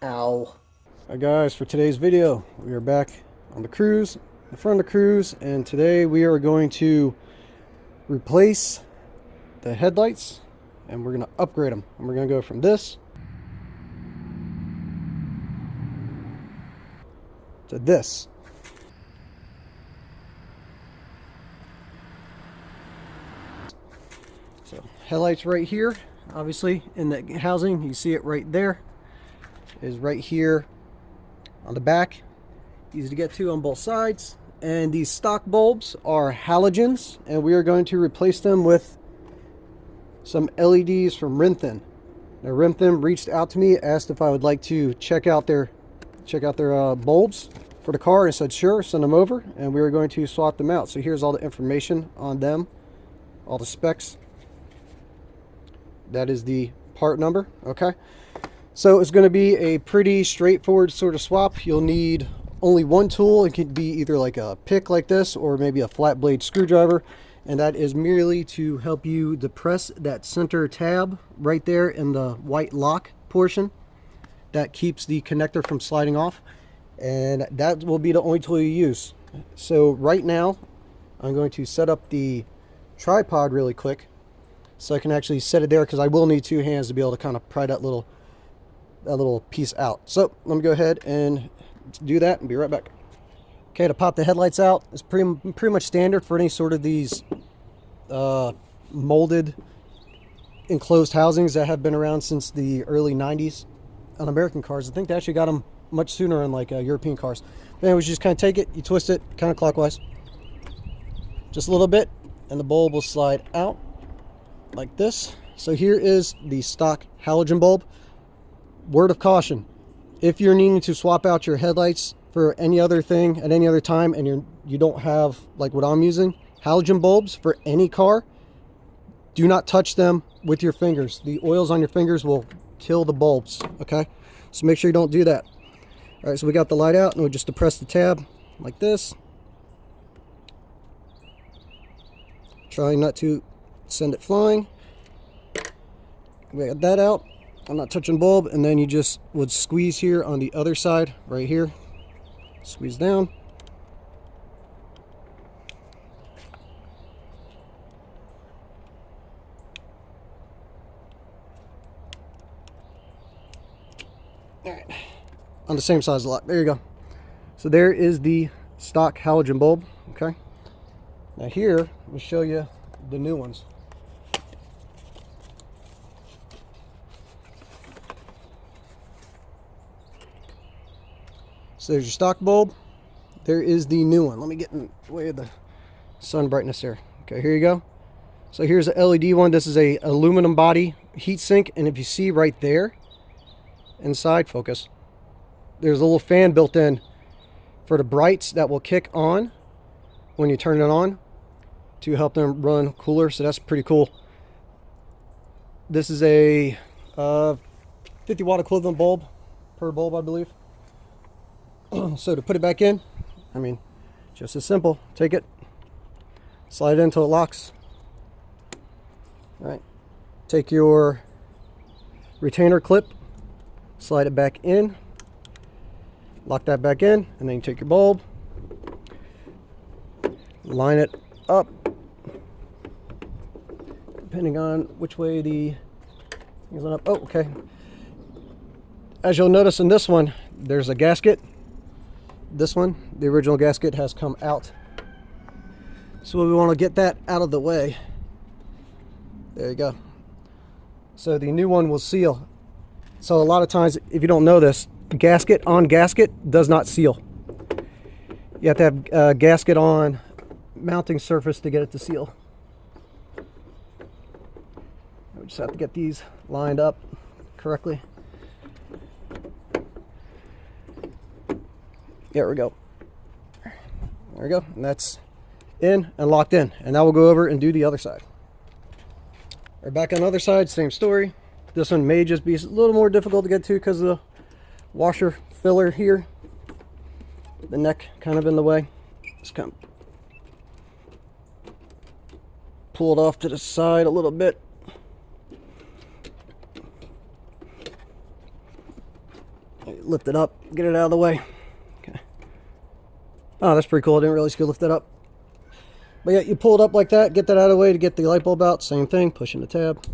Ow. Alright guys, for today's video, we are back on the Cruze, in front of the Cruze, and today we are going to replace the headlights, and we're going to upgrade them. And we're going to go from this to this. So, headlights right here, obviously, in the housing. You see it right there. It is right here on the back. Easy to get to on both sides. And these stock bulbs are halogens, and we are going to replace them with some LEDs from Rimthin. Now, Rimthin reached out to me, asked if I would like to check out their bulbs for the car, and said sure, send them over, and we are going to swap them out. So here's all the information on them, all the specs. That is the part number. Okay, so it's going to be a pretty straightforward sort of swap. You'll need only one tool. It could be either like a pick like this or maybe a flat blade screwdriver, and that is merely to help you depress that center tab right there in the white lock portion that keeps the connector from sliding off, and that will be the only tool you use. So right now I'm going to set up the tripod really quick so I can actually set it there, because I will need two hands to be able to kind of pry that little piece out. So let me go ahead and do that and be right back. Okay, to pop the headlights out is pretty much standard for any sort of these molded enclosed housings that have been around since the early 90s on American cars. I think they actually got them much sooner in like European cars. But anyways, you just kind of take it, you twist it counterclockwise just a little bit, and the bulb will slide out like this. So here is the stock halogen bulb. Word of caution: if you're needing to swap out your headlights for any other thing at any other time, and you don't have like what I'm using, halogen bulbs for any car, do not touch them with your fingers. The oils on your fingers will kill the bulbs. Okay, so make sure you don't do that. All right, so we got the light out, and we just depress the tab like this. Try not to send it flying. We got that out. I'm not touching bulb, and then you just would squeeze here on the other side, right here. Squeeze down. All right, on the same size lock. There you go. So there is the stock halogen bulb. Okay. Now here, we'll show you the new ones. So there's your stock bulb. There is the new one. Let me get in the way of the sun brightness here. Okay, here you go. So here's a LED one. This is a aluminum body heat sink, and if you see right there inside, focus, there's a little fan built in for the brights that will kick on when you turn it on to help them run cooler. So that's pretty cool. This is a 50 watt equivalent bulb per bulb, I believe. So to put it back in, I mean, just as simple. Take it, slide it until it locks. All right, take your retainer clip, slide it back in, lock that back in, and then you take your bulb, line it up, depending on which way the thing's up. Oh, okay. As you'll notice in this one, there's a gasket. This one, the original gasket, has come out, so we want to get that out of the way. There you go. So the new one will seal. So a lot of times, if you don't know this, gasket on gasket does not seal. You have to have a gasket on mounting surface to get it to seal. We just have to get these lined up correctly. There we go. There we go. And that's in and locked in. And now we'll go over and do the other side. We're back on the other side, same story. This one may just be a little more difficult to get to because of the washer filler here. The neck kind of in the way. Just kind of pull it off to the side a little bit. There lift it up, get it out of the way. Okay. Oh, that's pretty cool. I didn't realize you could lift that up. But yeah, you pull it up like that, get that out of the way to get the light bulb out. Same thing, pushing the tab.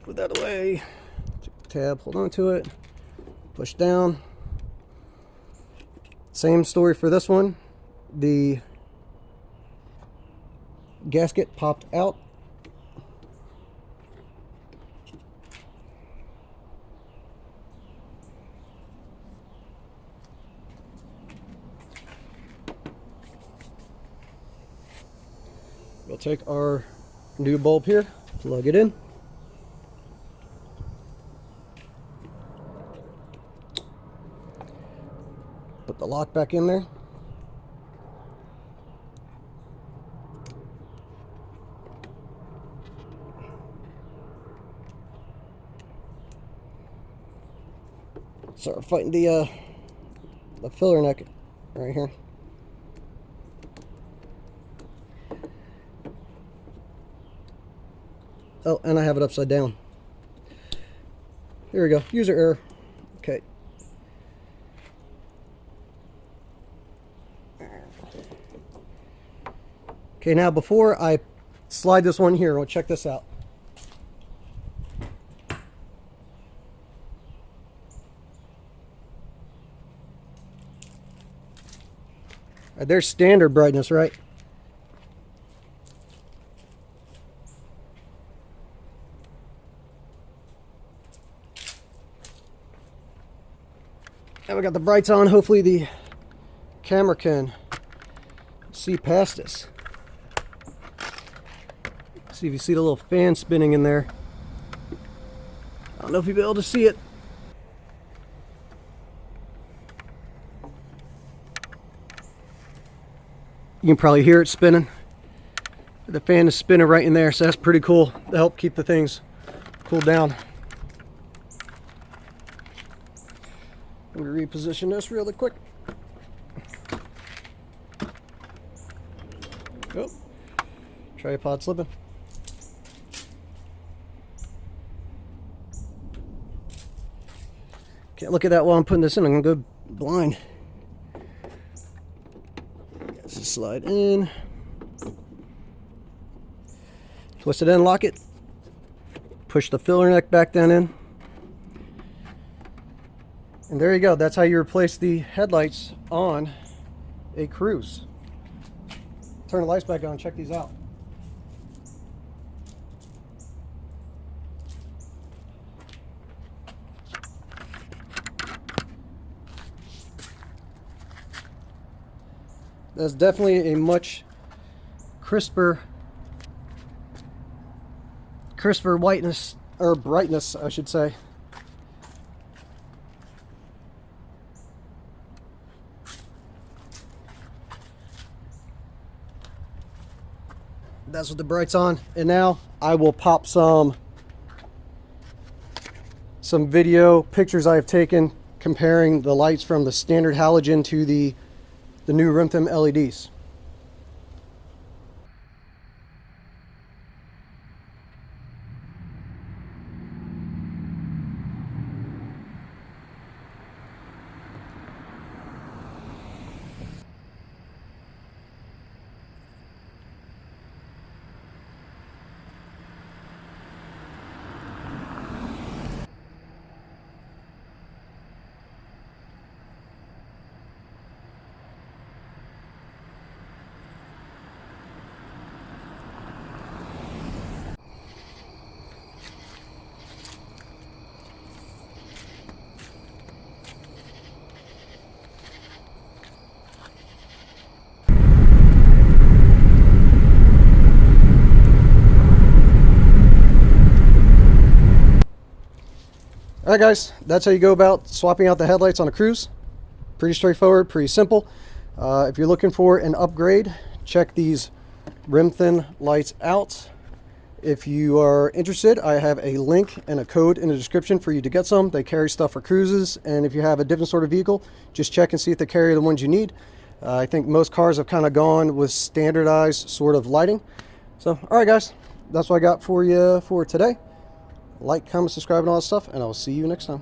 Put that away. Tab, hold on to it. Push down. Same story for this one. The gasket popped out. We'll take our new bulb here, plug it in. Put the lock back in there. Start fighting the filler neck right here. Oh, and I have it upside down. Here we go. User error. Okay. Okay, now before I slide this one here, we'll check this out. There's standard brightness, right? And we got the brights on. Hopefully the camera can see past us. See if you see the little fan spinning in there. I don't know if you'll be able to see it. You can probably hear it spinning. The fan is spinning right in there, so that's pretty cool to help keep the things cooled down. I'm going to reposition this really quick. Oh, tripod slipping. Can't look at that while I'm putting this in. I'm going to go blind. Just slide in. Twist it in, lock it. Push the filler neck back down in. And there you go. That's how you replace the headlights on a Cruze. Turn the lights back on. Check these out. That's definitely a much crisper whiteness, or brightness, I should say. That's what the bright's on. And now I will pop some video pictures I have taken comparing the lights from the standard halogen to the new rim thin LEDs. Alright guys, that's how you go about swapping out the headlights on a Cruze. Pretty straightforward, pretty simple. If you're looking for an upgrade, check these rim thin lights out. If you are interested, I have a link and a code in the description for you to get some. They carry stuff for Cruzes, and if you have a different sort of vehicle, just check and see if they carry the ones you need. I think most cars have kind of gone with standardized sort of lighting. So, alright guys, that's what I got for you for today. like, comment, subscribe, and all that stuff, and I will see you next time.